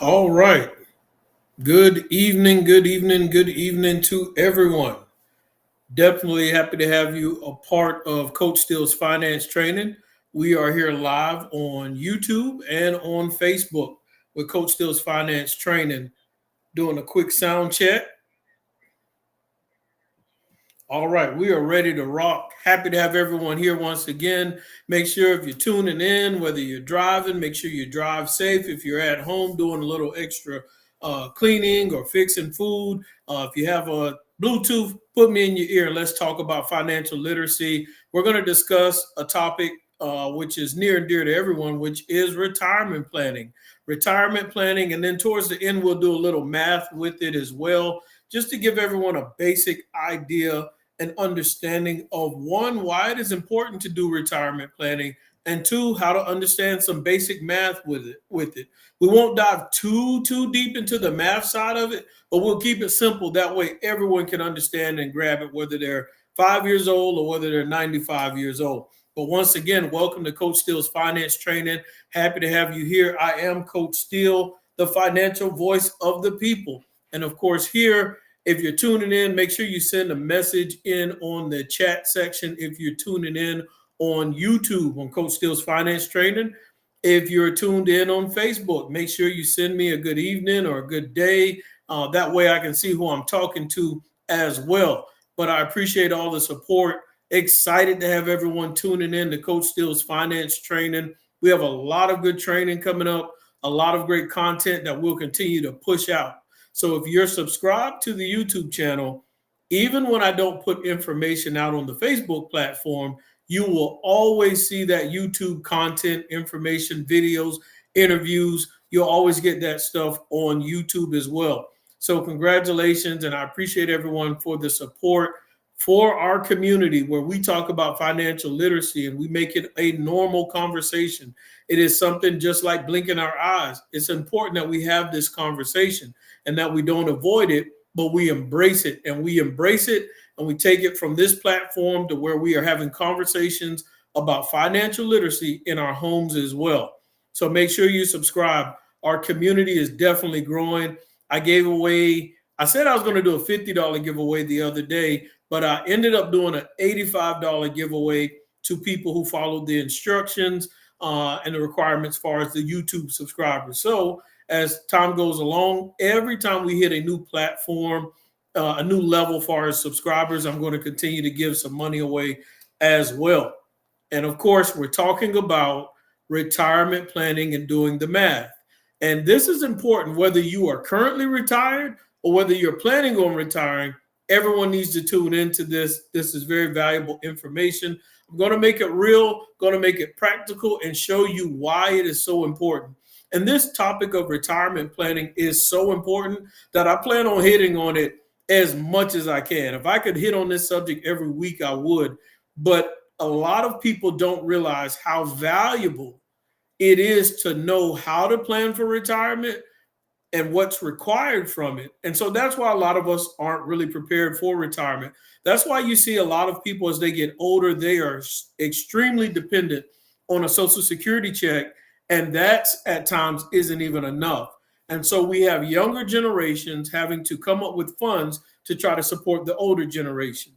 All right. Good evening, good evening, good evening to everyone. Definitely happy to have you a part of Coach Steele's finance training. We are here live on YouTube and on Facebook with Coach Steele's finance training, doing a quick sound check. All right, we are ready to rock. Happy to have everyone here once again. Make sure if you're tuning in, whether you're driving, make sure you drive safe. If you're at home doing a little extra cleaning or fixing food, if you have a Bluetooth, put me in your ear. Let's talk about financial literacy. We're going to discuss a topic which is near and dear to everyone, which is retirement planning. Retirement planning, and then towards the end, we'll do a little math with it as well, just to give everyone a basic idea and understanding of one, why it is important to do retirement planning, and two, how to understand some basic math with it. We won't dive too deep into the math side of it, but we'll keep it simple. That way everyone can understand and grab it, whether they're 5 years old or whether they're 95 years old. But once again, welcome to Coach Steele's finance training. Happy to have you here. I am Coach Steele, the financial voice of the people. And of course, here, if you're tuning in, make sure you send a message in on the chat section. If you're tuning in on YouTube on Coach Steele's Finance Training, if you're tuned in on Facebook, make sure you send me a good evening or a good day. That way I can see who I'm talking to as well. But I appreciate all the support. Excited to have everyone tuning in to Coach Steele's Finance Training. We have a lot of good training coming up, a lot of great content that we'll continue to push out. So if you're subscribed to the YouTube channel, even when I don't put information out on the Facebook platform, you will always see that YouTube content, information, videos, interviews. You'll always get that stuff on YouTube as well. So congratulations, and I appreciate everyone for the support for our community where we talk about financial literacy and we make it a normal conversation. It is something just like blinking our eyes. It's important that we have this conversation and that we don't avoid it, but we embrace it. And we embrace it and we take it from this platform to where we are having conversations about financial literacy in our homes as well. So make sure you subscribe. Our community is definitely growing. I said I was going to do a $50 giveaway the other day, but I ended up doing an $85 giveaway to people who followed the instructions and the requirements as far as the YouTube subscribers. So as time goes along, every time we hit a new platform, a new level as far as subscribers, I'm going to continue to give some money away as well. And of course, we're talking about retirement planning and doing the math. And this is important whether you are currently retired or whether you're planning on retiring. Everyone needs to tune into this. This is very valuable information. I'm going to make it real, going to make it practical, and show you why it is so important. And this topic of retirement planning is so important that I plan on hitting on it as much as I can. If I could hit on this subject every week, I would. But a lot of people don't realize how valuable it is to know how to plan for retirement and what's required from it. And so that's why a lot of us aren't really prepared for retirement. That's why you see a lot of people as they get older, they are extremely dependent on a Social Security check. And that at times isn't even enough. And so we have younger generations having to come up with funds to try to support the older generation.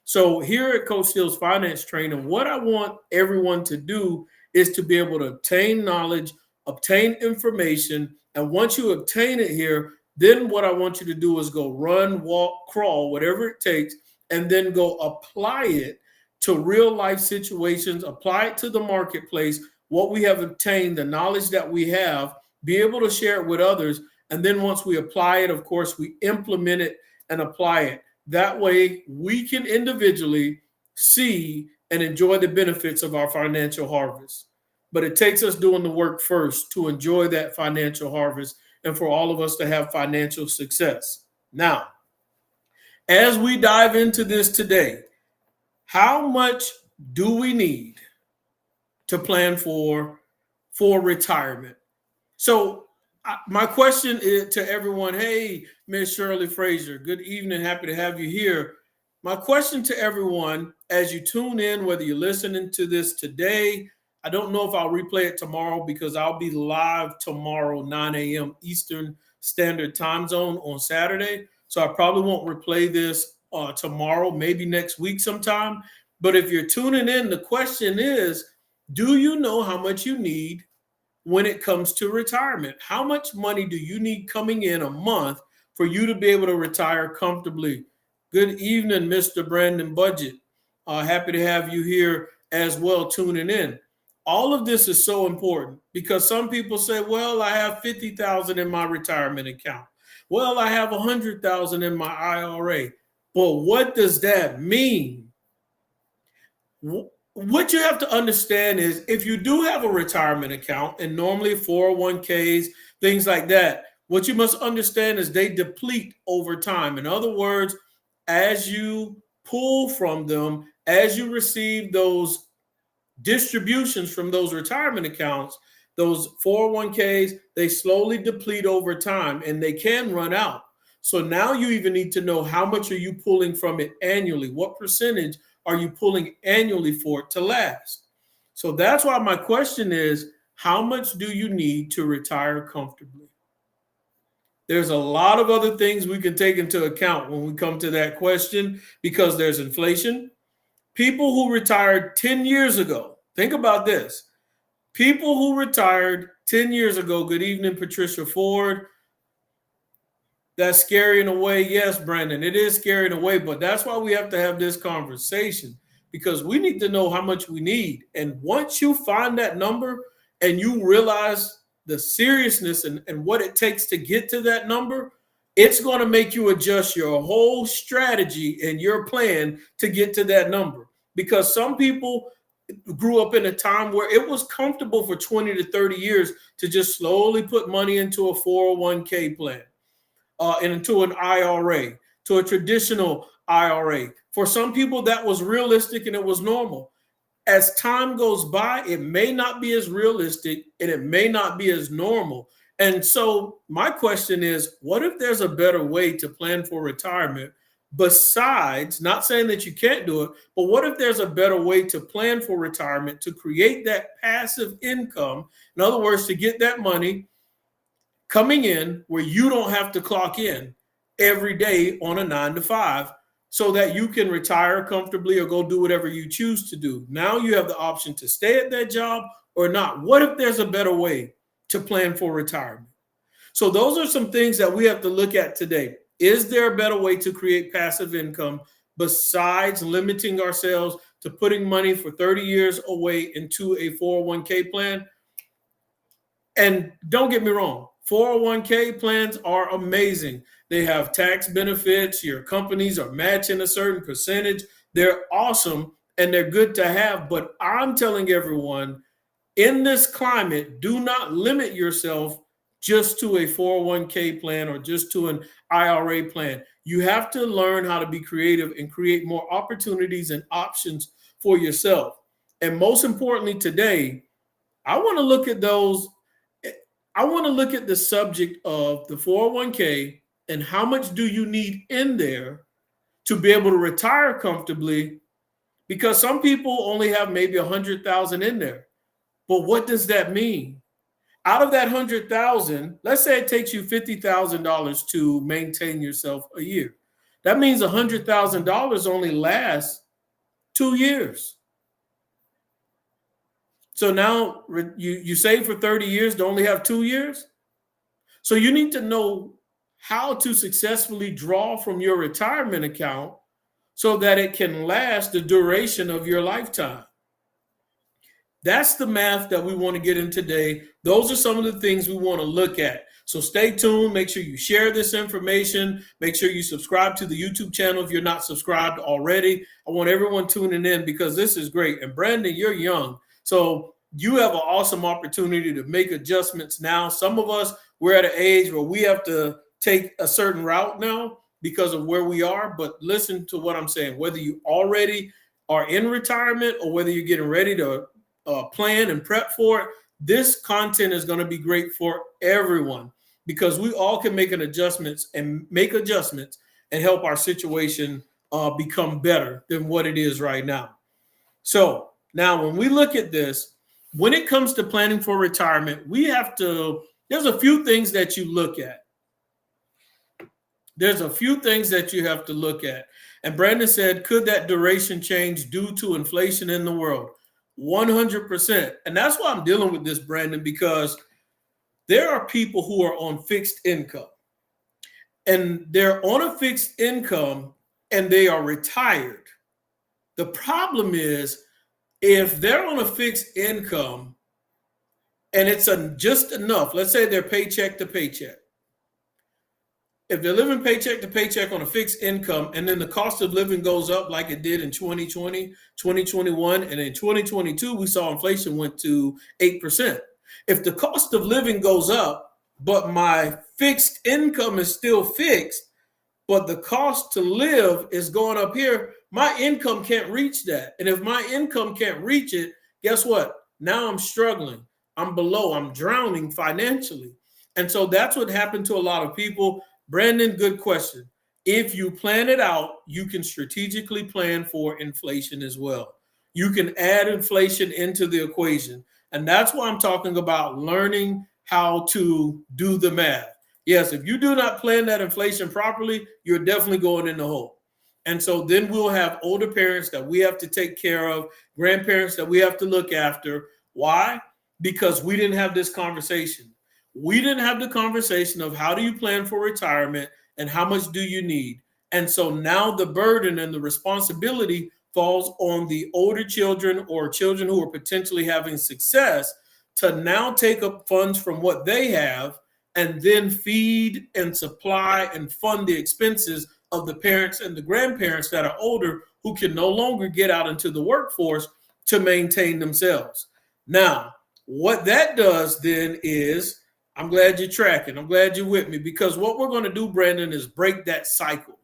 So here at Coach Steele's Finance Training, what I want everyone to do is to be able to obtain knowledge, obtain information. And once you obtain it here, then what I want you to do is go run, walk, crawl, whatever it takes, and then go apply it to real life situations, apply it to the marketplace, what we have obtained, the knowledge that we have, be able to share it with others. And then once we apply it, of course, we implement it and apply it. That way we can individually see and enjoy the benefits of our financial harvest. But it takes us doing the work first to enjoy that financial harvest and for all of us to have financial success. Now, as we dive into this today, how much do we need to plan for retirement? So my question is to everyone, hey, Ms. Shirley Frazier, good evening. Happy to have you here. My question to everyone, as you tune in, whether you're listening to this today, I don't know if I'll replay it tomorrow because I'll be live tomorrow, 9 a.m. Eastern Standard Time Zone on Saturday. So I probably won't replay this tomorrow, maybe next week sometime. But if you're tuning in, the question is, do you know how much you need when it comes to retirement? How much money do you need coming in a month for you to be able to retire comfortably? Good evening, Mr. Brandon Budget. Happy to have you here as well, tuning in. All of this is so important because some people say, well, I have 50,000 in my retirement account. Well, I have 100,000 in my IRA. But what does that mean? What you have to understand is if you do have a retirement account, and normally 401ks, things like that, what you must understand is they deplete over time. In other words, as you pull from them, as you receive those distributions from those retirement accounts, those 401ks, they slowly deplete over time and they can run out. So now you even need to know how much are you pulling from it annually? What percentage are you pulling annually for it to last? So that's why my question is, how much do you need to retire comfortably? There's a lot of other things we can take into account when we come to that question because there's inflation. People who retired 10 years ago, think about this. People who retired 10 years ago, good evening, Patricia Ford. That's scary in a way. Yes, Brandon, it is scary in a way, but that's why we have to have this conversation because we need to know how much we need. And once you find that number and you realize the seriousness and what it takes to get to that number, it's going to make you adjust your whole strategy and your plan to get to that number. Because some people grew up in a time where it was comfortable for 20 to 30 years to just slowly put money into a 401k plan, and into an IRA, to a traditional IRA. For some people, that was realistic and it was normal. As time goes by, it may not be as realistic and it may not be as normal. And so my question is, what if there's a better way to plan for retirement besides, not saying that you can't do it, but what if there's a better way to plan for retirement to create that passive income? In other words, to get that money coming in where you don't have to clock in every day on a 9 to 5 so that you can retire comfortably or go do whatever you choose to do. Now you have the option to stay at that job or not. What if there's a better way to plan for retirement? So those are some things that we have to look at today. Is there a better way to create passive income besides limiting ourselves to putting money for 30 years away into a 401k plan? And don't get me wrong, 401k plans are amazing. They have tax benefits. Your companies are matching a certain percentage. They're awesome and they're good to have. But I'm telling everyone in this climate, do not limit yourself just to a 401k plan or just to an IRA plan. You have to learn how to be creative and create more opportunities and options for yourself. And most importantly today, I want to look at those. I want to look at the subject of the 401k and how much do you need in there to be able to retire comfortably, because some people only have maybe 100,000 in there. But what does that mean? Out of that 100,000, let's say it takes you $50,000 to maintain yourself a year. That means $100,000 only lasts 2 years. So now you save for 30 years to only have 2 years. So you need to know how to successfully draw from your retirement account so that it can last the duration of your lifetime. That's the math that we want to get in today. Those are some of the things we want to look at. So stay tuned. Make sure you share this information. Make sure you subscribe to the YouTube channel if you're not subscribed already. I want everyone tuning in because this is great. And Brandon, you're young, so you have an awesome opportunity to make adjustments now. Some of us, we're at an age where we have to take a certain route now because of where we are. But listen to what I'm saying. Whether you already are in retirement or whether you're getting ready to plan and prep for it, this content is going to be great for everyone because we all can make adjustments and help our situation become better than what it is right now. So now when we look at this, when it comes to planning for retirement, there's a few things that you look at. There's a few things that you have to look at. And Brandon said, could that duration change due to inflation in the world? 100%. And that's why I'm dealing with this, Brandon, because there are people who are on fixed income. And they're on a fixed income and they are retired. The problem is, if they're on a fixed income and it's just enough, let's say they're paycheck to paycheck. If they're living paycheck to paycheck on a fixed income, and then the cost of living goes up like it did in 2020, 2021, and in 2022, we saw inflation went to 8%. If the cost of living goes up, but my fixed income is still fixed, but the cost to live is going up here, my income can't reach that. And if my income can't reach it, guess what? Now I'm struggling. I'm below. I'm drowning financially. And so that's what happened to a lot of people. Brandon, good question. If you plan it out, you can strategically plan for inflation as well. You can add inflation into the equation. And that's why I'm talking about learning how to do the math. Yes, if you do not plan that inflation properly, you're definitely going in the hole. And so then we'll have older parents that we have to take care of, grandparents that we have to look after. Why? Because we didn't have this conversation. We didn't have the conversation of how do you plan for retirement and how much do you need? And so now the burden and the responsibility falls on the older children or children who are potentially having success to now take up funds from what they have and then feed and supply and fund the expenses of the parents and the grandparents that are older who can no longer get out into the workforce to maintain themselves. Now, what that does then is, I'm glad you're tracking. I'm glad you're with me, because what we're going to do, Brandon, is break that cycle.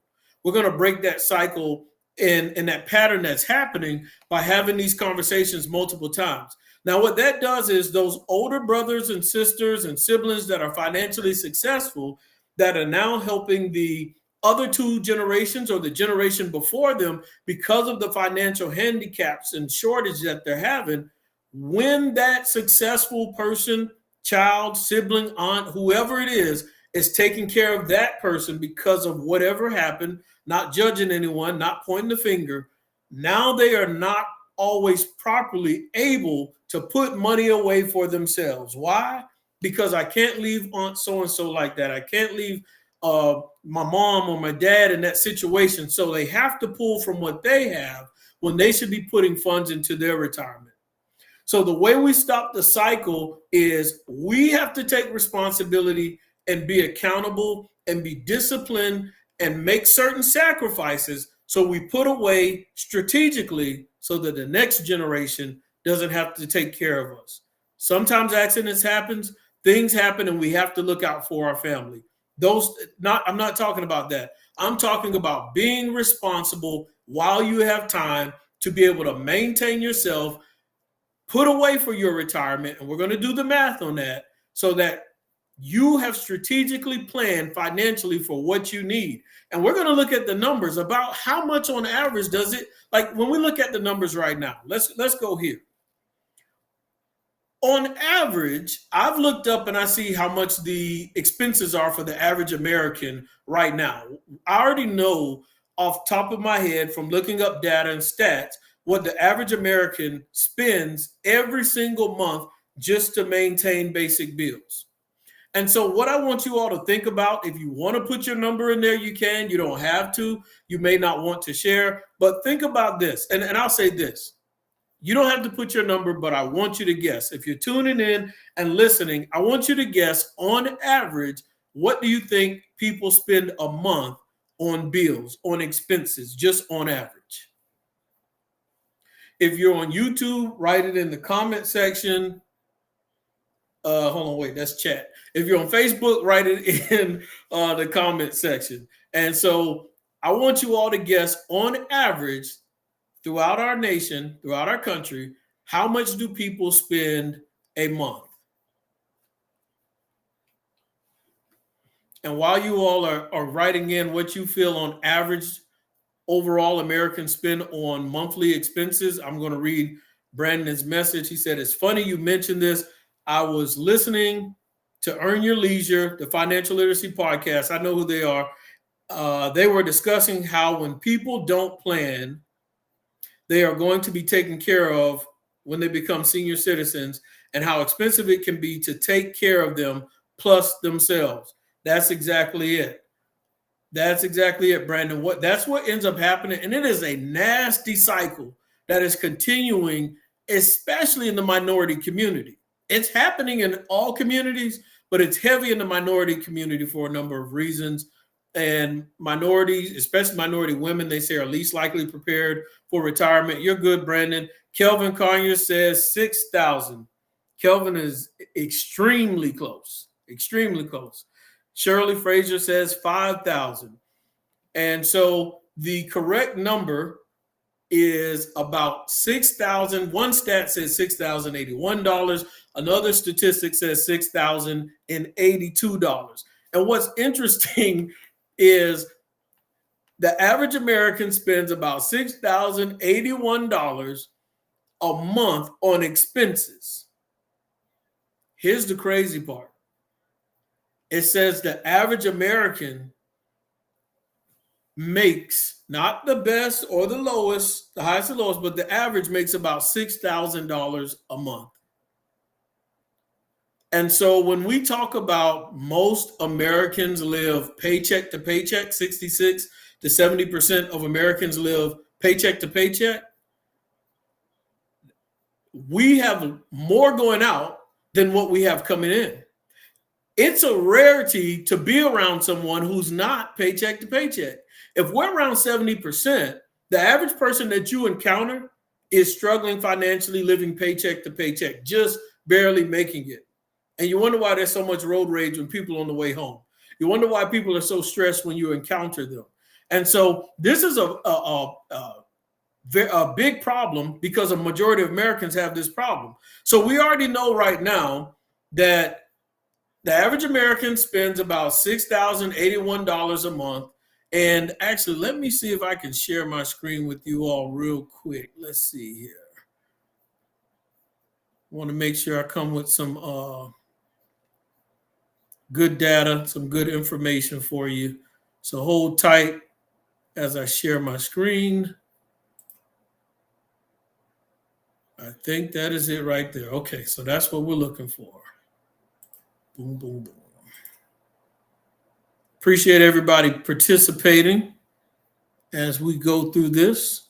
We're going to break that cycle in that pattern that's happening by having these conversations multiple times. Now, what that does is those older brothers and sisters and siblings that are financially successful, that are now helping the other two generations or the generation before them because of the financial handicaps and shortage that they're having, when that successful person, child, sibling, aunt, whoever it is taking care of that person because of whatever happened, not judging anyone, not pointing the finger, now they are not always properly able to put money away for themselves. Why? Because I can't leave aunt so-and-so like that. I can't leave my mom or my dad in that situation. So they have to pull from what they have when they should be putting funds into their retirement. So the way we stop the cycle is we have to take responsibility and be accountable and be disciplined and make certain sacrifices. So we put away strategically so that the next generation doesn't have to take care of us. Sometimes accidents happen, things happen, and we have to look out for our family. I'm not talking about that. I'm talking about being responsible while you have time to be able to maintain yourself, put away for your retirement, and we're going to do the math on that so that you have strategically planned financially for what you need. And we're going to look at the numbers about how much on average does it, like when we look at the numbers right now, let's go here. On average, I've looked up and I see how much the expenses are for the average American right now. I already know off the top of my head from looking up data and stats what the average American spends every single month just to maintain basic bills. And so what I want you all to think about, if you want to put your number in there, you can. You don't have to. You may not want to share. But think about this. And I'll say this. You don't have to put your number, but I want you to guess. If you're tuning in and listening, I want you to guess on average, what do you think people spend a month on bills, on expenses, just on average? If you're on YouTube, write it in the comment section. Hold on, wait, that's chat. If you're on Facebook, write it in the comment section. And so I want you all to guess on average throughout our nation, throughout our country, how much do people spend a month? And while you all are writing in what you feel on average overall Americans spend on monthly expenses, I'm going to read Brandon's message. He said, it's funny you mentioned this. I was listening to Earn Your Leisure, the financial literacy podcast. I know who they are. They were discussing how when people don't plan, they are going to be taken care of when they become senior citizens, and how expensive it can be to take care of them plus themselves. That's exactly it. That's exactly it, Brandon. That's what ends up happening. And it is a nasty cycle that is continuing, especially in the minority community. It's happening in all communities, but it's heavy in the minority community for a number of reasons. And minorities, especially minority women, they say are least likely prepared for retirement. You're good, Brandon. Kelvin Conyers says 6,000. Kelvin is extremely close, extremely close. Shirley Frazier says 5,000. And so the correct number is about 6,000. One stat says $6,081. Another statistic says $6,082. And what's interesting is the average American spends about $6,081 a month on expenses. Here's the crazy part. It says the average American makes not the best or the lowest, the highest and lowest, but the average makes about $6,000 a month. And so when we talk about most Americans live paycheck to paycheck, 66 to 70% of Americans live paycheck to paycheck, we have more going out than what we have coming in. It's a rarity to be around someone who's not paycheck to paycheck. If we're around 70%, the average person that you encounter is struggling financially, living paycheck to paycheck, just barely making it. And you wonder why there's so much road rage when people are on the way home. You wonder why people are so stressed when you encounter them. And so this is a big problem because a majority of Americans have this problem. So we already know right now that the average American spends about $6,081 a month. And actually, let me see if I can share my screen with you all real quick. Let's see here. I want to make sure I come with some good data, some good information for you. So hold tight as I share my screen. I think that is it right there. Okay, so that's what we're looking for. Boom, boom, boom. Appreciate everybody participating as we go through this.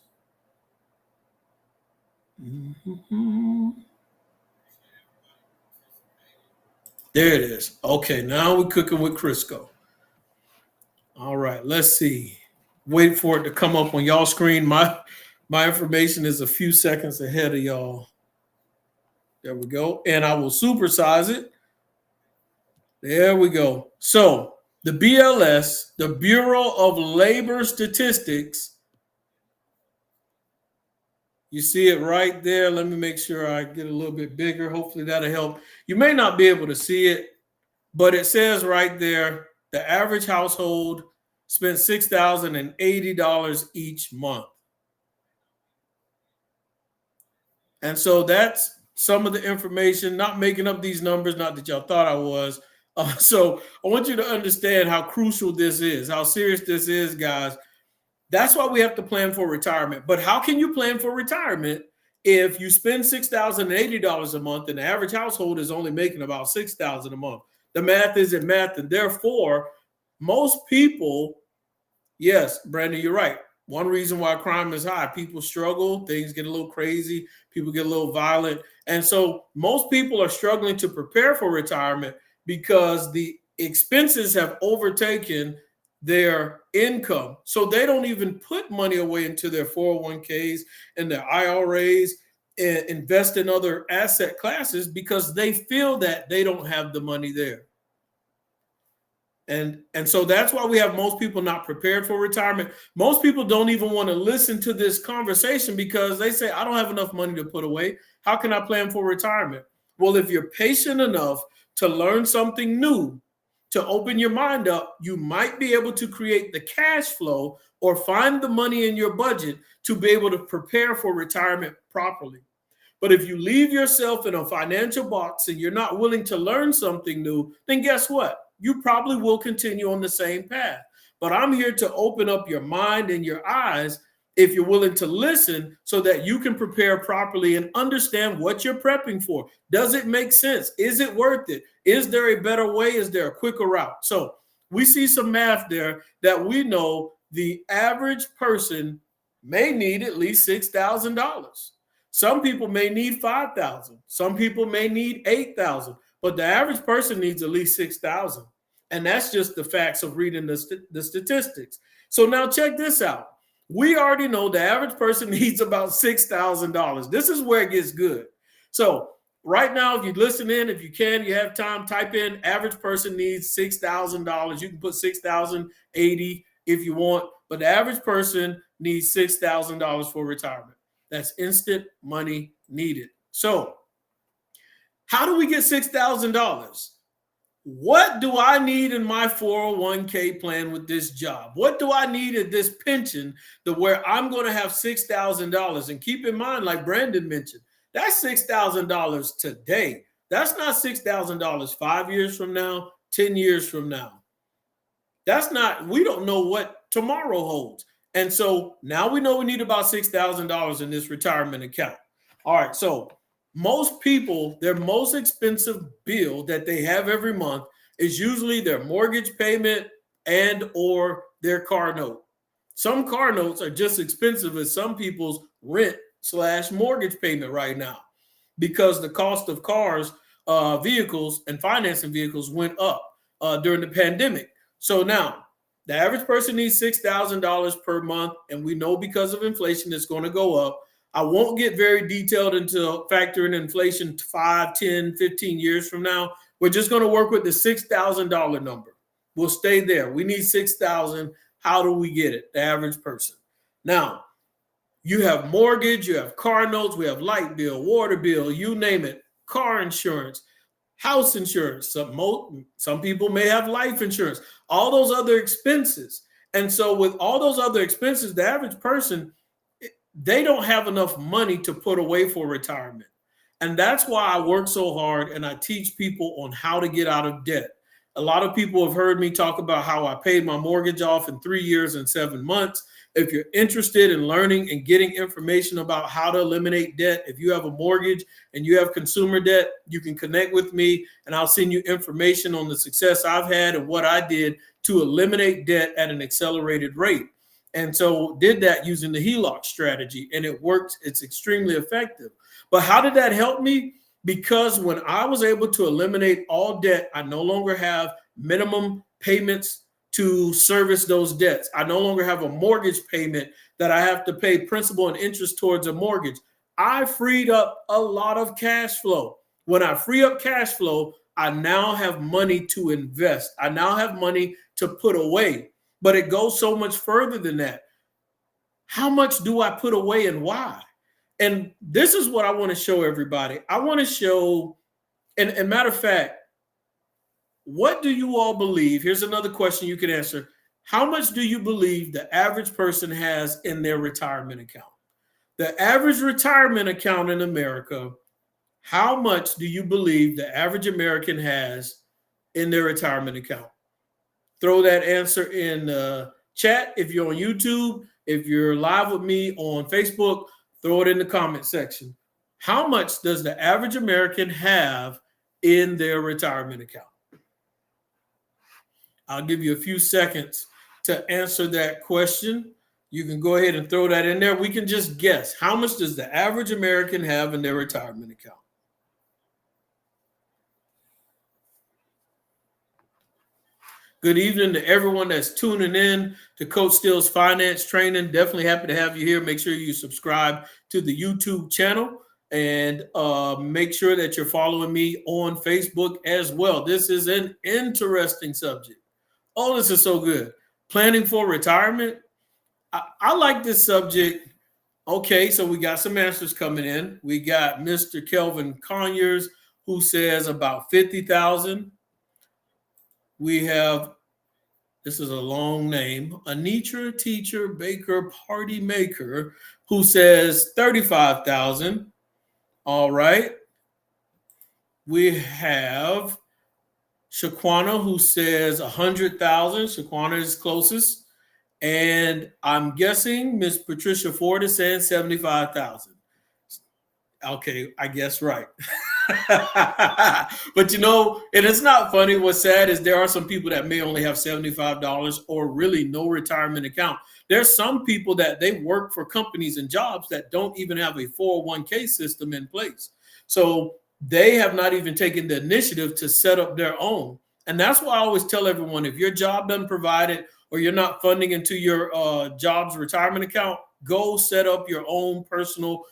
Mm-hmm. There it is. Okay, now we're cooking with Crisco. All right, let's see. Wait for it to come up on y'all screen. My information is a few seconds ahead of y'all. There we go. And I will supersize it. There we go. So the BLS, the Bureau of Labor Statistics, you see it right there. Let me make sure I get a little bit bigger. Hopefully that'll help. You may not be able to see it, but it says right there, the average household spends $6,080 each month. And so that's some of the information, not making up these numbers, not that y'all thought I was. So I want you to understand how crucial this is, how serious this is, guys. That's why we have to plan for retirement. But how can you plan for retirement if you spend $6,080 a month and the average household is only making about $6,000 a month? The math isn't math. And therefore, most people, yes, Brandon, you're right. One reason why crime is high, people struggle, things get a little crazy, people get a little violent. And so most people are struggling to prepare for retirement because the expenses have overtaken their income. So they don't even put money away into their 401ks and their IRAs and invest in other asset classes because they feel that they don't have the money there. And so that's why we have most people not prepared for retirement. Most people don't even want to listen to this conversation because they say, I don't have enough money to put away. How can I plan for retirement? Well, if you're patient enough to learn something new, to open your mind up, you might be able to create the cash flow or find the money in your budget to be able to prepare for retirement properly. But if you leave yourself in a financial box and you're not willing to learn something new, then guess what? You probably will continue on the same path. But I'm here to open up your mind and your eyes if you're willing to listen so that you can prepare properly and understand what you're prepping for. Does it make sense? Is it worth it? Is there a better way? Is there a quicker route? So we see some math there that we know the average person may need at least $6,000. Some people may need 5,000. Some people may need 8,000, but the average person needs at least 6,000. And that's just the facts of reading the statistics. So now check this out. We already know the average person needs about $6,000. This is where it gets good. So right now, if you listen in, if you can, you have time, type in average person needs $6,000. You can put 6,080 if you want, but the average person needs $6,000 for retirement. That's instant money needed. So how do we get $6,000? What do I need in my 401k plan with this job? What do I need at this pension to where I'm going to have $6,000? And keep in mind, like Brandon mentioned, that's $6,000 today. That's not $6,000 5 years from now, 10 years from now. That's not, we don't know what tomorrow holds. And so now we know we need about $6,000 in this retirement account. All right, so most people, their most expensive bill that they have every month is usually their mortgage payment and or their car note. Some car notes are just expensive as some people's rent/mortgage payment right now because the cost of cars, vehicles, and financing vehicles went up during the pandemic. So now the average person needs $6,000 per month, and we know because of inflation it's going to go up. I won't get very detailed into factoring inflation 5, 10, 15 years from now. We're just going to work with the $6,000 number. We'll stay there. We need $6,000. How do we get it? The average person. Now, you have mortgage, you have car notes, we have light bill, water bill, you name it, car insurance, house insurance. Some people may have life insurance, all those other expenses. And so with all those other expenses, the average person, they don't have enough money to put away for retirement. And that's why I work so hard and I teach people on how to get out of debt. A lot of people have heard me talk about how I paid my mortgage off in 3 years and 7 months. If you're interested in learning and getting information about how to eliminate debt, if you have a mortgage and you have consumer debt, you can connect with me and I'll send you information on the success I've had and what I did to eliminate debt at an accelerated rate. And so did that using the HELOC strategy, and it works. It's extremely effective. But how did that help me? Because when I was able to eliminate all debt, I no longer have minimum payments to service those debts. I no longer have a mortgage payment that I have to pay principal and interest towards a mortgage. I freed up a lot of cash flow. When I free up cash flow, I now have money to invest. I now have money to put away. But it goes so much further than that. How much do I put away and why? And this is what I want to show everybody. I want to show, and matter of fact, what do you all believe? Here's another question you can answer. How much do you believe the average person has in their retirement account? The average retirement account in America, how much do you believe the average American has in their retirement account? Throw that answer in the chat. If you're on YouTube, if you're live with me on Facebook, throw it in the comment section. How much does the average American have in their retirement account? I'll give you a few seconds to answer that question. You can go ahead and throw that in there. We can just guess. How much does the average American have in their retirement account? Good evening to everyone that's tuning in to Coach Steele's Finance Training. Definitely happy to have you here. Make sure you subscribe to the YouTube channel and make sure that you're following me on Facebook as well. This is an interesting subject. Oh, this is so good. Planning for retirement. I like this subject. Okay, so we got some answers coming in. We got Mr. Kelvin Conyers who says about 50,000. We have, this is a long name, Anitra Teacher Baker Party Maker, who says 35,000. All right. We have Shaquana who says 100,000. Shaquana is closest. And I'm guessing Miss Patricia Ford is saying 75,000. Okay, I guess right. But and it's not funny. What's sad is there are some people that may only have $75 or really no retirement account. There's some people that they work for companies and jobs that don't even have a 401k system in place. So they have not even taken the initiative to set up their own. And that's why I always tell everyone, if your job doesn't provide it or you're not funding into your job's retirement account, go set up your own personal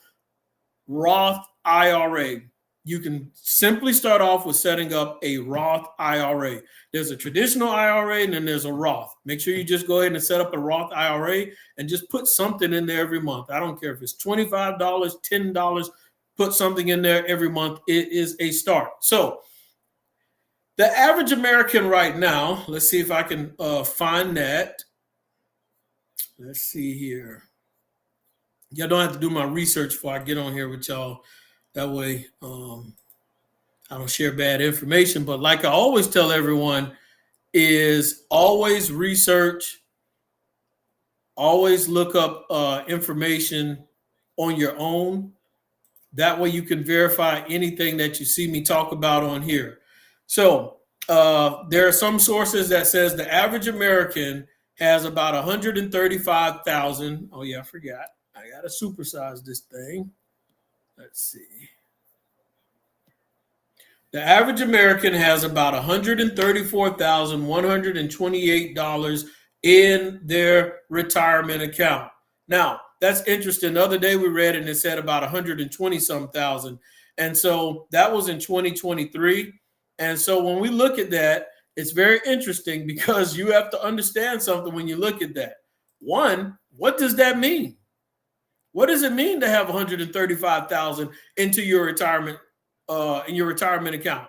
Roth IRA. You can simply start off with setting up a Roth IRA. There's a traditional IRA and then there's a Roth. Make sure you just go ahead and set up a Roth IRA and just put something in there every month. I don't care if it's $25, $10, put something in there every month. It is a start. So the average American right now, let's see if I can find that. Let's see here. Y'all don't have to do my research before I get on here with y'all. That way I don't share bad information. But like I always tell everyone, is always research, always look up information on your own. That way you can verify anything that you see me talk about on here. So there are some sources that says the average American has about 135,000. Oh yeah, I forgot. I got to supersize this thing. Let's see. The average American has about $134,128 in their retirement account. Now, that's interesting. The other day we read and it said about 120 some thousand. And so that was in 2023. And so when we look at that, it's very interesting because you have to understand something when you look at that. One, what does that mean? What does it mean to have 135,000 into your retirement in your retirement account?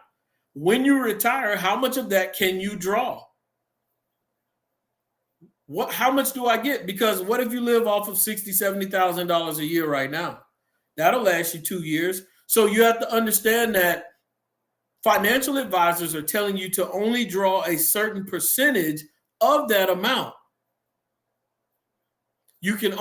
When you retire, how much of that can you draw? How much do I get? Because what if you live off of $60,000, $70,000 a year right now? That'll last you 2 years. So you have to understand that financial advisors are telling you to only draw a certain percentage of that amount. You should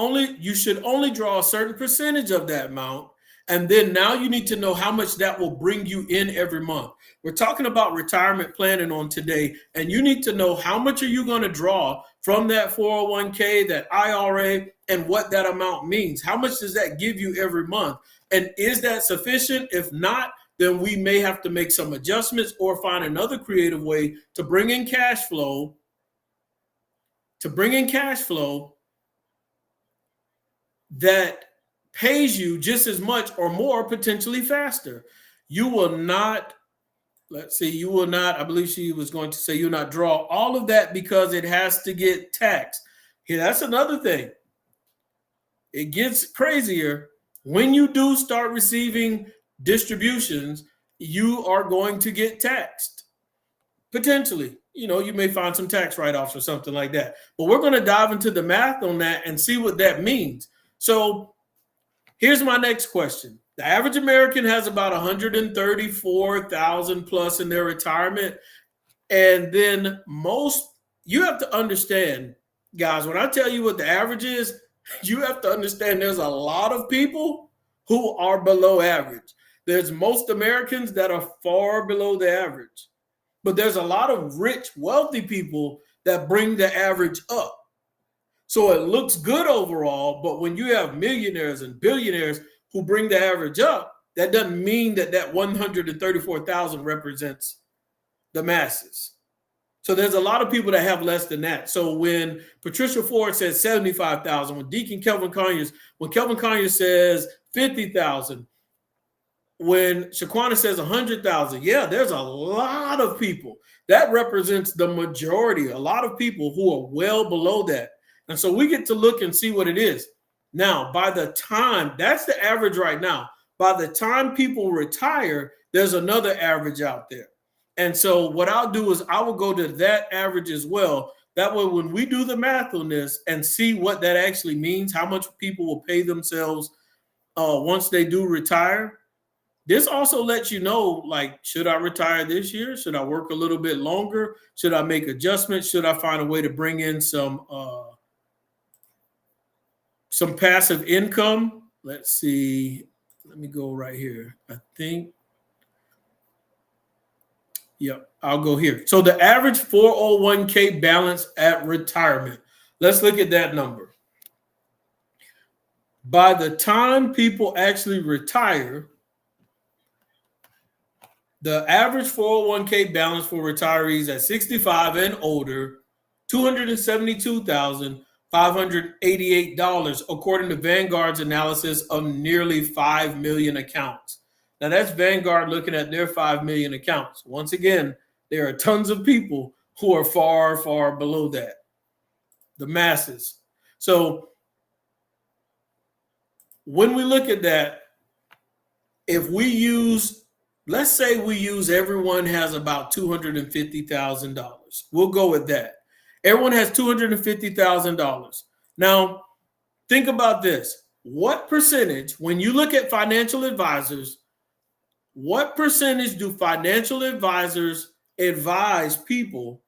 only draw a certain percentage of that amount. And then now you need to know how much that will bring you in every month. We're talking about retirement planning on today, and you need to know how much are you going to draw from that 401k, that IRA, and what that amount means. How much does that give you every month? And is that sufficient? If not, then we may have to make some adjustments or find another creative way to bring in cash flow, that pays you just as much or more, potentially faster. You will not, I believe she was going to say you will not draw all of that because it has to get taxed. Here, that's another thing. It gets crazier. When you do start receiving distributions, you are going to get taxed. Potentially. You may find some tax write-offs or something like that. But we're going to dive into the math on that and see what that means. So here's my next question. The average American has about 134,000 plus in their retirement. And then you have to understand, guys, when I tell you what the average is, you have to understand there's a lot of people who are below average. There's most Americans that are far below the average. But there's a lot of rich, wealthy people that bring the average up. So it looks good overall, but when you have millionaires and billionaires who bring the average up, that doesn't mean that 134,000 represents the masses. So there's a lot of people that have less than that. So when Patricia Ford says 75,000, when Kelvin Conyers says 50,000, when Shaquana says 100,000, yeah, there's a lot of people. That represents the majority, a lot of people who are well below that. And so we get to look and see what it is. Now, by the time, that's the average right now. By the time people retire, there's another average out there. And so what I'll do is I will go to that average as well. That way, when we do the math on this and see what that actually means, how much people will pay themselves once they do retire, This also lets you know, like, should I retire this year? Should I work a little bit longer? Should I make adjustments? Should I find a way to bring in some passive income? Let's see. Let me go right here. I think. Yep, I'll go here. So the average 401k balance at retirement. Let's look at that number. By the time people actually retire, the average 401k balance for retirees at 65 and older, $272,588, according to Vanguard's analysis of nearly 5 million accounts. Now, that's Vanguard looking at their 5 million accounts. Once again, there are tons of people who are far, far below that, the masses. So when we look at that, if we use, let's say we use everyone has about $250,000. We'll go with that. Everyone has $250,000. Now, think about this. What percentage, when you look at financial advisors, what percentage do financial advisors advise people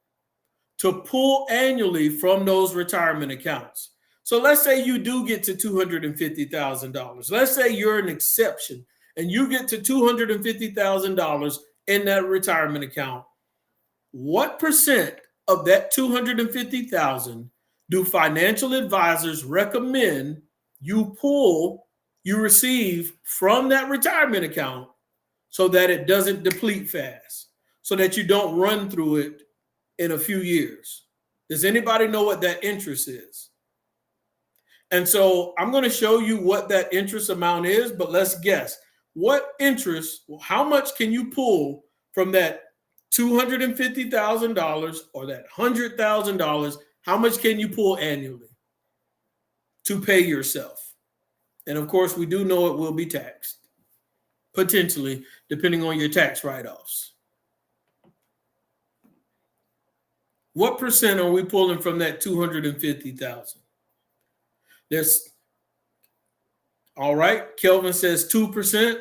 to pull annually from those retirement accounts? So let's say you do get to $250,000. Let's say you're an exception and you get to $250,000 in that retirement account. What percent of that $250,000 do financial advisors recommend you receive from that retirement account so that it doesn't deplete fast, so that you don't run through it in a few years? Does anybody know what that interest is? And so I'm going to show you what that interest amount is, but let's guess. What interest, how much can you pull from that $250,000 or that $100,000? How much can you pull annually to pay yourself? And of course, we do know it will be taxed, potentially, depending on your tax write-offs. What percent are we pulling from that $250,000? There's, all right, Kelvin says 2%.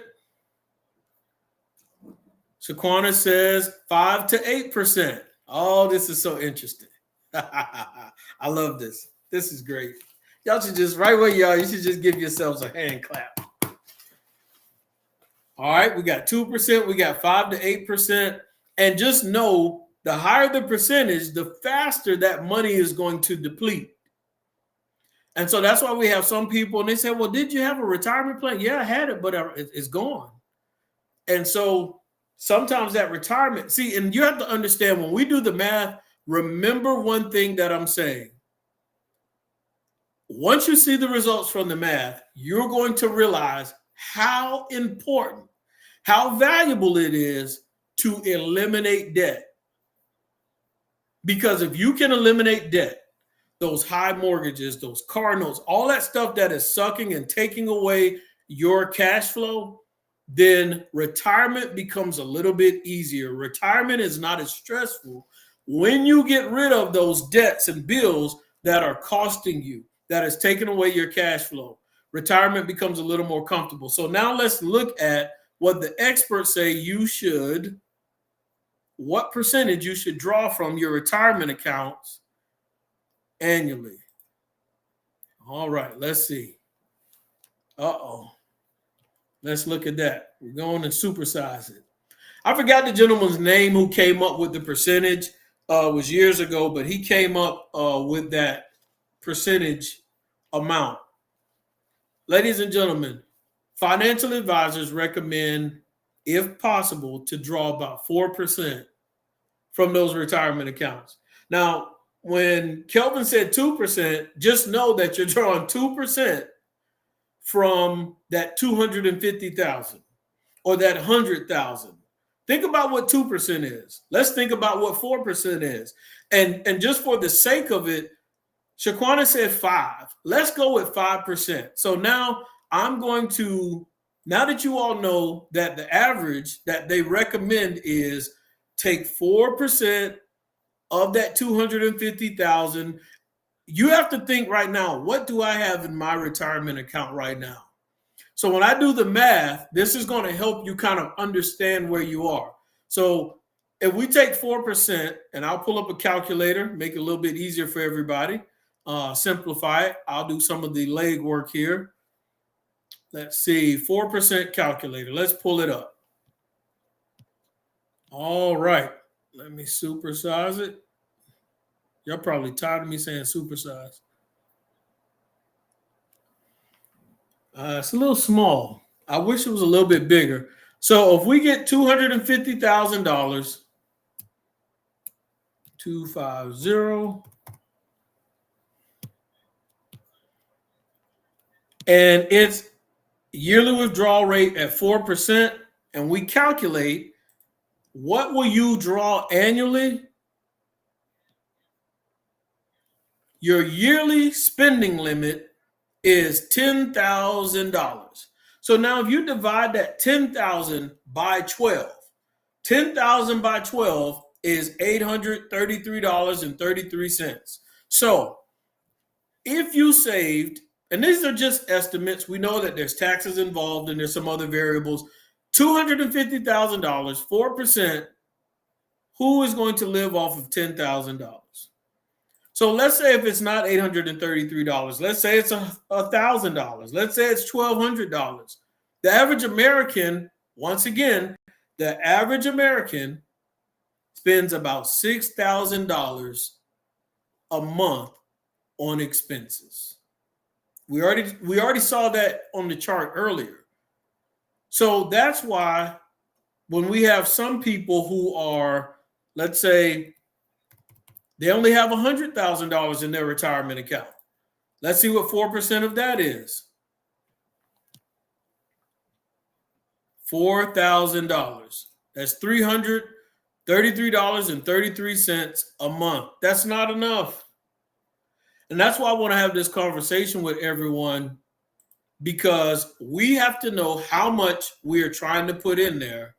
Shaquana says 5 to 8%. Oh, this is so interesting. I love this. This is great. Y'all should just, right where you are, you should just give yourselves a hand clap. All right, we got 2%, we got 5 to 8%. And just know, the higher the percentage, the faster that money is going to deplete. And so that's why we have some people, and they say, well, did you have a retirement plan? Yeah, I had it, but it's gone. And so sometimes that retirement, see, and you have to understand, when we do the math, remember one thing that I'm saying. Once you see the results from the math, you're going to realize how important, how valuable it is to eliminate debt. Because if you can eliminate debt, those high mortgages, those car notes, all that stuff that is sucking and taking away your cash flow, then retirement becomes a little bit easier. Retirement is not as stressful when you get rid of those debts and bills that are costing you, that is taking away your cash flow. Retirement becomes a little more comfortable. So now let's look at what the experts say what percentage you should draw from your retirement accounts annually. All right, let's see. Let's look at that. We're going to supersize it. I forgot the gentleman's name who came up with the percentage. It was years ago, but he came up with that percentage amount. Ladies and gentlemen, financial advisors recommend, if possible, to draw about 4% from those retirement accounts. Now, when Kelvin said 2%, just know that you're drawing 2% from that 250,000 or that 100,000. Think about what 2% is. Let's think about what 4% is. And just for the sake of it, Shaquana said 5. Let's go with 5%. So now I'm going to, now that you all know that the average that they recommend is take 4% of that 250,000. You have to think right now, what do I have in my retirement account right now? So when I do the math, this is going to help you kind of understand where you are. So if we take 4%, and I'll pull up a calculator, make it a little bit easier for everybody, simplify it. I'll do some of the leg work here. Let's see, 4% calculator. Let's pull it up. All right. Let me supersize it. Y'all probably tired of me saying supersize. It's a little small. I wish it was a little bit bigger. So if we get $250,000, 250, and its yearly withdrawal rate at 4%, and we calculate what will you draw annually? Your yearly spending limit is $10,000. So now if you divide that 10,000 by 12, 10,000 by 12 is $833.33. So if you saved, and these are just estimates, we know that there's taxes involved and there's some other variables, $250,000, 4%, who is going to live off of $10,000? So let's say if it's not $833, let's say it's $1,000. Let's say it's $1,200. The average American, once again, the average American spends about $6,000 a month on expenses. We already saw that on the chart earlier. So that's why when we have some people who are, let's say, they only have $100,000 in their retirement account. Let's see what 4% of that is. $4,000. That's $333.33 a month. That's not enough. And that's why I want to have this conversation with everyone, because we have to know how much we are trying to put in there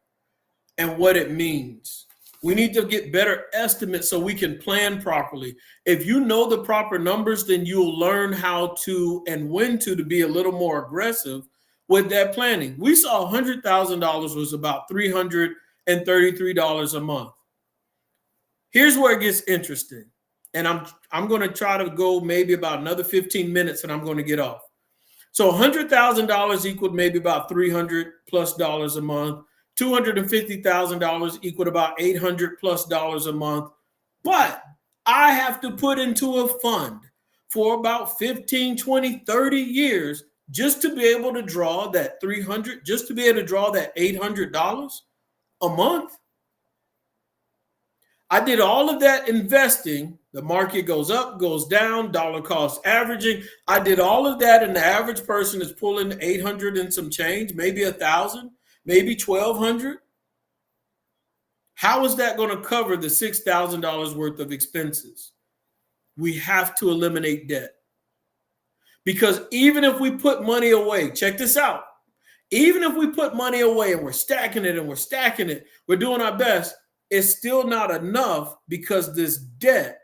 and what it means. We need to get better estimates so we can plan properly. If you know the proper numbers, then you'll learn how to and when to be a little more aggressive with that planning. We saw $100,000 was about $333 a month. Here's where it gets interesting. And I'm going to try to go maybe about another 15 minutes and I'm going to get off. So $100,000 equaled maybe about $300+ a month. $250,000 equaled about $800+ a month. But I have to put into a fund for about 15, 20, 30 years just to be able to draw that $300, just to be able to draw that $800 a month. I did all of that investing. The market goes up, goes down, dollar cost averaging. I did all of that, and the average person is pulling 800 and some change, maybe 1,000, maybe 1,200. How is that going to cover the $6,000 worth of expenses? We have to eliminate debt. Because even if we put money away, check this out. Even if we put money away and we're stacking it and we're stacking it, we're doing our best, it's still not enough because this debt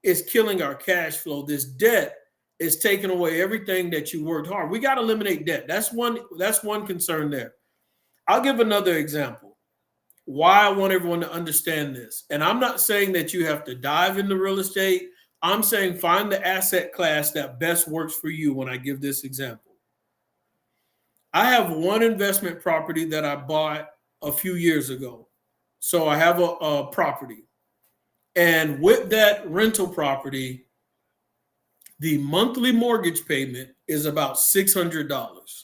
is killing our cash flow. This debt is taking away everything that you worked hard. We got to eliminate debt. That's one concern there. I'll give another example. Why I want everyone to understand this. And I'm not saying that you have to dive into real estate. I'm saying find the asset class that best works for you when I give this example. I have one investment property that I bought a few years ago. So I have a property. And with that rental property, the monthly mortgage payment is about $600.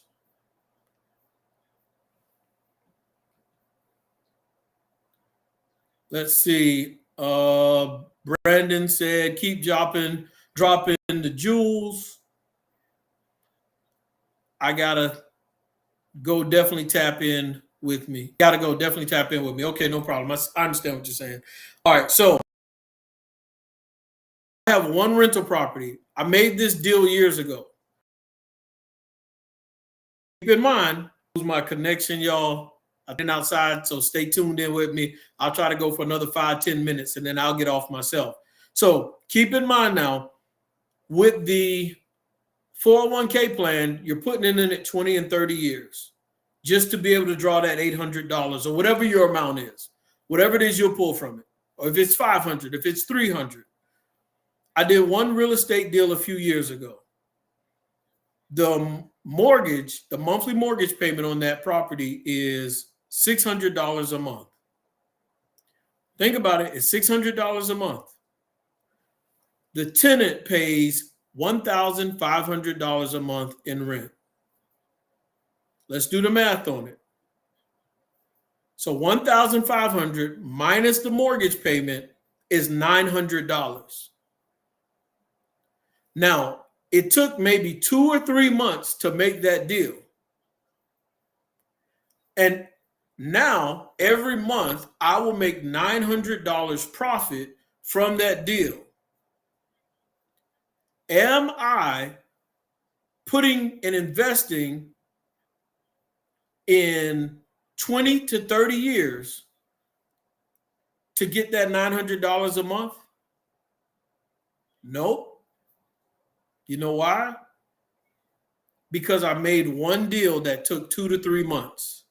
Let's see. Brandon said, keep dropping the jewels. I gotta go definitely tap in with me. Okay, no problem. I understand what you're saying. All right, so I have one rental property. I made this deal years ago. Keep in mind, lose my connection, y'all. I've been outside, so stay tuned in with me. I'll try to go for another 5-10 minutes, and then I'll get off myself. So keep in mind now, with the 401k plan, you're putting it in at 20 and 30 years just to be able to draw that $800 or whatever your amount is, whatever it is you'll pull from it. Or if it's 500, if it's 300. I did one real estate deal a few years ago. The mortgage, the monthly mortgage payment on that property is $600 a month. Think about it. It's $600 a month. The tenant pays $1,500 a month in rent. Let's do the math on it. So $1,500 minus the mortgage payment is $900. Now, it took maybe 2 or 3 months to make that deal. And now, every month, I will make $900 profit from that deal. Am I putting and investing in 20 to 30 years to get that $900 a month? Nope. You know why? Because I made one deal that took 2 to 3 months.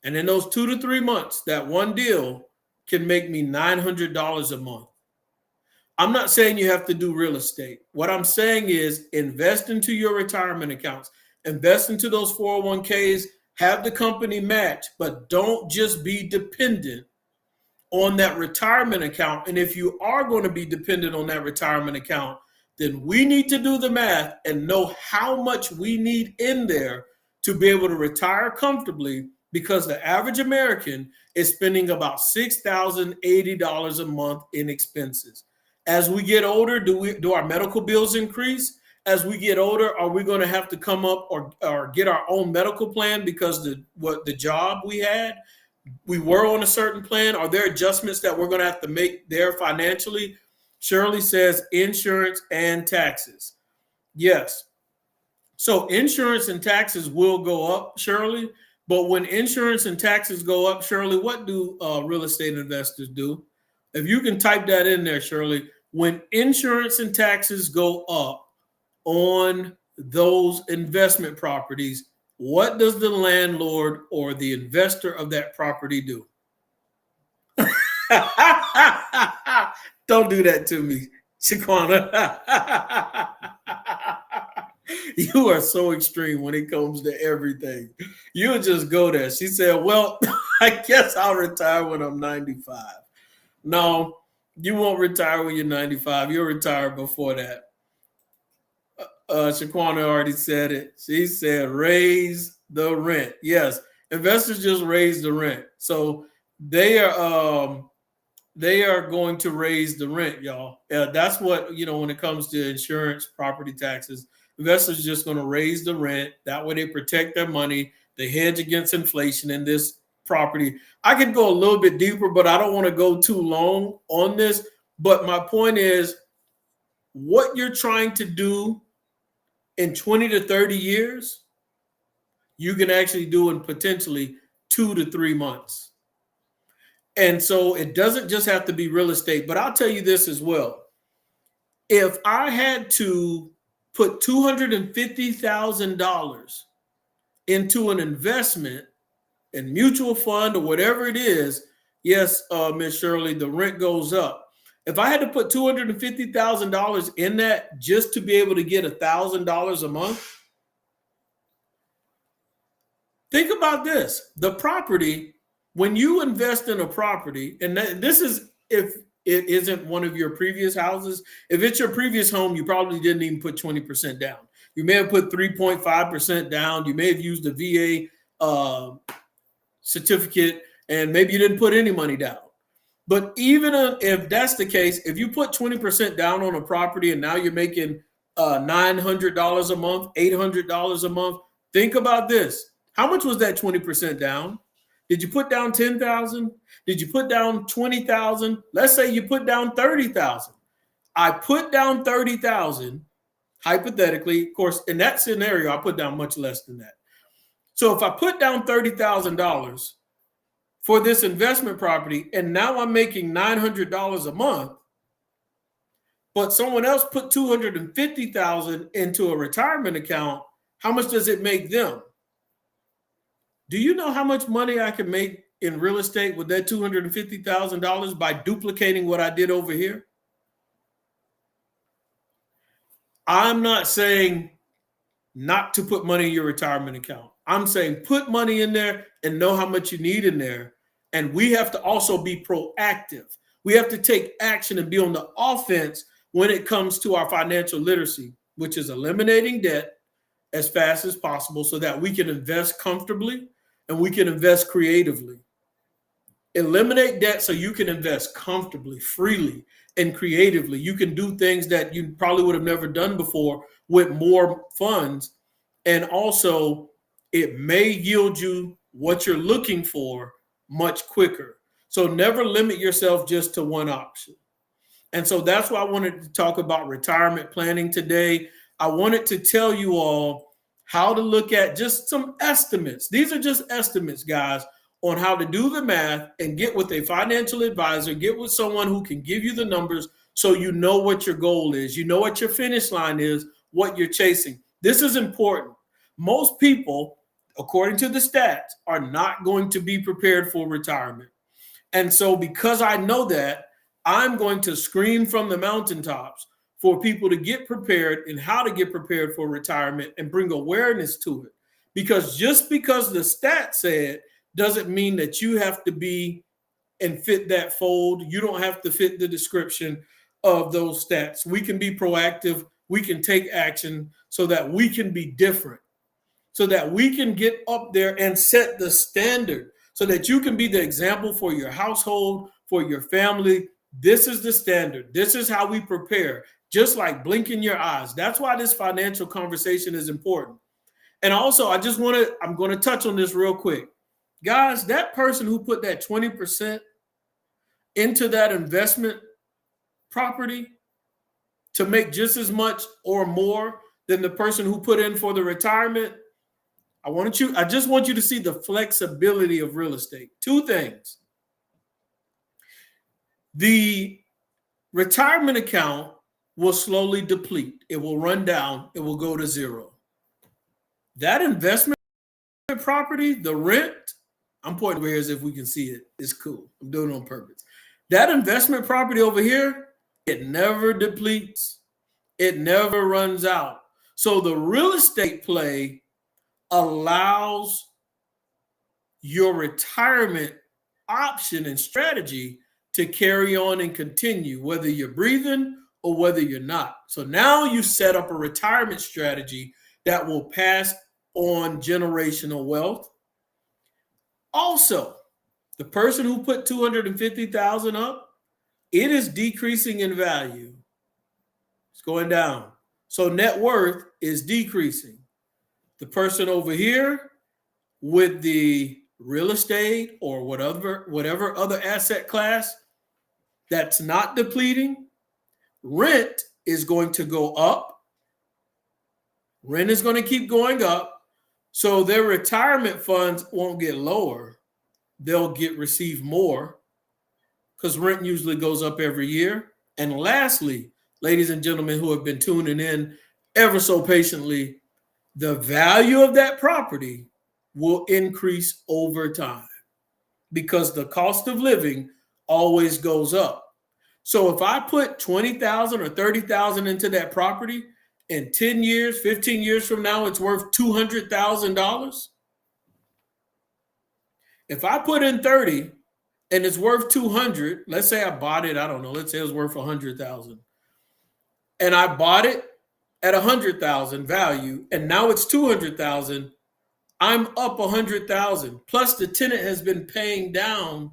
And in those 2 to 3 months, that one deal can make me $900 a month. I'm not saying you have to do real estate. What I'm saying is invest into your retirement accounts, invest into those 401ks, have the company match, but don't just be dependent on that retirement account. And if you are going to be dependent on that retirement account, then we need to do the math and know how much we need in there to be able to retire comfortably, because the average American is spending about $6,080 a month in expenses. As we get older, do our medical bills increase? As we get older, are we going to have to come up or get our own medical plan because the job we were on a certain plan? Are there adjustments that we're going to have to make there financially? Shirley says insurance and taxes. Yes. So insurance and taxes will go up, Shirley. But when insurance and taxes go up, Shirley, what do real estate investors do? If you can type that in there, Shirley, when insurance and taxes go up on those investment properties, what does the landlord or the investor of that property do? Don't do that to me, Shaquana. You are so extreme when it comes to everything. You'll just go there. She said, well, I guess I'll retire when I'm 95. No, you won't retire when you're 95. You'll retire before that. Shaquana already said it. She said, raise the rent. Yes, investors just raise the rent. So they are going to raise the rent, y'all. That's what, when it comes to insurance, property taxes, investors are just going to raise the rent. That way they protect their money. They hedge against inflation in this property. I could go a little bit deeper, but I don't want to go too long on this. But my point is, what you're trying to do in 20 to 30 years, you can actually do in potentially 2 to 3 months. And so it doesn't just have to be real estate, but I'll tell you this as well. If I had to put $250,000 into an investment in mutual fund or whatever it is, yes, Ms. Shirley, the rent goes up. If I had to put $250,000 in that just to be able to get $1,000 a month, think about this. The property, when you invest in a property, and this is if it isn't one of your previous houses. If it's your previous home, you probably didn't even put 20% down. You may have put 3.5% down. You may have used a VA certificate, and maybe you didn't put any money down. But even if that's the case, if you put 20% down on a property and now you're making $900 a month, $800 a month, think about this. How much was that 20% down? Did you put down 10,000? Did you put down 20,000? Let's say you put down 30,000. I put down 30,000, hypothetically. Of course, in that scenario, I put down much less than that. So if I put down $30,000 for this investment property, and now I'm making $900 a month, but someone else put 250,000 into a retirement account, how much does it make them? Do you know how much money I can make in real estate with that $250,000 by duplicating what I did over here? I'm not saying not to put money in your retirement account. I'm saying put money in there and know how much you need in there. And we have to also be proactive. We have to take action and be on the offense when it comes to our financial literacy, which is eliminating debt as fast as possible so that we can invest comfortably and we can invest creatively. Eliminate debt so you can invest comfortably, freely, and creatively. You can do things that you probably would have never done before with more funds. And also, it may yield you what you're looking for much quicker. So never limit yourself just to one option. And so that's why I wanted to talk about retirement planning today. I wanted to tell you all how to look at just some estimates. These are just estimates, guys, on how to do the math and get with a financial advisor, get with someone who can give you the numbers so you know what your goal is, you know what your finish line is, what you're chasing. This is important. Most people, according to the stats, are not going to be prepared for retirement. And so because I know that, I'm going to scream from the mountaintops for people to get prepared and how to get prepared for retirement and bring awareness to it. Because just because the stats say it doesn't mean that you have to be and fit that fold. You don't have to fit the description of those stats. We can be proactive. We can take action so that we can be different, so that we can get up there and set the standard, so that you can be the example for your household, for your family. This is the standard. This is how we prepare, just like blinking your eyes. That's why this financial conversation is important. And also, I'm going to touch on this real quick. Guys, that person who put that 20% into that investment property to make just as much or more than the person who put in for the retirement, I just want you to see the flexibility of real estate. Two things. The retirement account will slowly deplete. It will run down. It will go to zero. That investment property, the rent, I'm pointing over here as if we can see it. It's cool. I'm doing it on purpose. That investment property over here, it never depletes. It never runs out. So the real estate play allows your retirement option and strategy to carry on and continue, whether you're breathing or whether you're not. So now you set up a retirement strategy that will pass on generational wealth. Also, the person who put 250,000 up, it is decreasing in value. It's going down. So net worth is decreasing. The person over here with the real estate or whatever other asset class that's not depleting, rent is going to go up. Rent is going to keep going up. So their retirement funds won't get lower. They'll receive more because rent usually goes up every year. And lastly, ladies and gentlemen who have been tuning in ever so patiently, the value of that property will increase over time because the cost of living always goes up. So if I put 20,000 or 30,000 into that property, in 10 years, 15 years from now, it's worth $200,000. If I put in 30 and it's worth 200, let's say I bought it, I don't know, let's say it was worth 100,000. And I bought it at 100,000 value, and now it's 200,000. I'm up 100,000. Plus the tenant has been paying down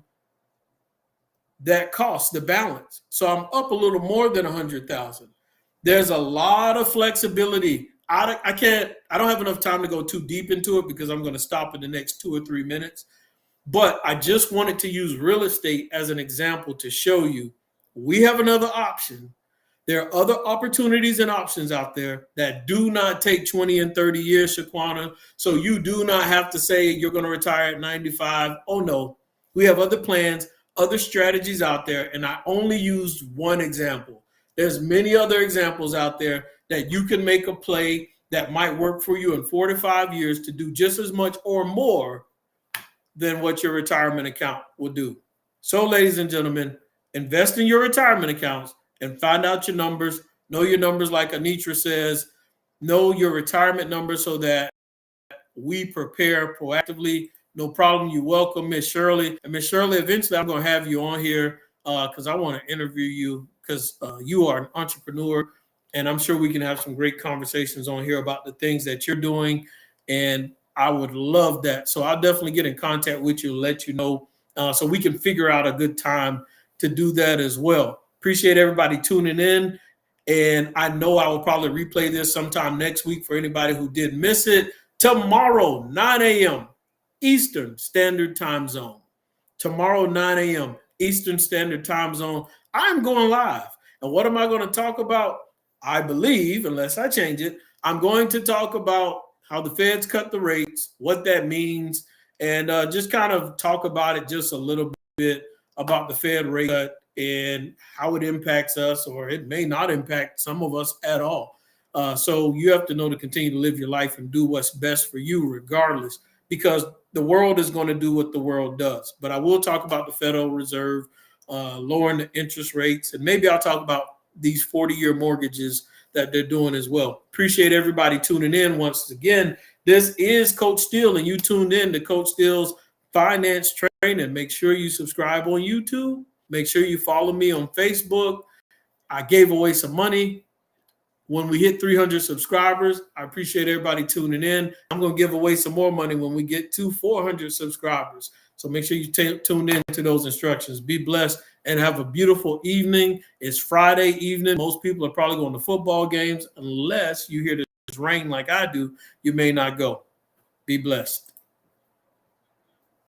that cost, the balance. So I'm up a little more than 100,000. There's a lot of flexibility. I don't have enough time to go too deep into it because I'm going to stop in the next 2 or 3 minutes. But I just wanted to use real estate as an example to show you we have another option. There are other opportunities and options out there that do not take 20 and 30 years, Shaquana. So you do not have to say you're going to retire at 95. Oh, no. We have other plans, other strategies out there. And I only used one example. There's many other examples out there that you can make a play that might work for you in 4 to 5 years to do just as much or more than what your retirement account will do. So, ladies and gentlemen, invest in your retirement accounts and find out your numbers. Know your numbers, like Anitra says. Know your retirement numbers so that we prepare proactively. No problem. You're welcome, Miss Shirley. And Miss Shirley, eventually I'm going to have you on here because I want to interview you because you are an entrepreneur. And I'm sure we can have some great conversations on here about the things that you're doing. And I would love that. So I'll definitely get in contact with you, let you know, so we can figure out a good time to do that as well. Appreciate everybody tuning in. And I know I will probably replay this sometime next week for anybody who did miss it. Tomorrow, 9 a.m. Eastern Standard Time Zone. Tomorrow, 9 a.m. Eastern Standard Time Zone. I'm going live. And what am I going to talk about? I believe, unless I change it, I'm going to talk about how the Feds cut the rates, what that means, and just kind of talk about it just a little bit about the Fed rate cut and how it impacts us, or it may not impact some of us at all. So you have to know to continue to live your life and do what's best for you regardless, because the world is going to do what the world does. But I will talk about the Federal Reserve lowering the interest rates, and maybe I'll talk about these 40-year mortgages that they're doing as well. Appreciate everybody tuning in once again. This is Coach Steele, and you tuned in to Coach Steele's Finance Training. Make sure you subscribe on YouTube. Make sure you follow me on Facebook. I gave away some money when we hit 300 subscribers. I appreciate everybody tuning in. I'm going to give away some more money when we get to 400 subscribers. So make sure you tune in to those instructions. Be blessed and have a beautiful evening. It's Friday evening. Most people are probably going to football games. Unless you hear this rain like I do, you may not go. Be blessed.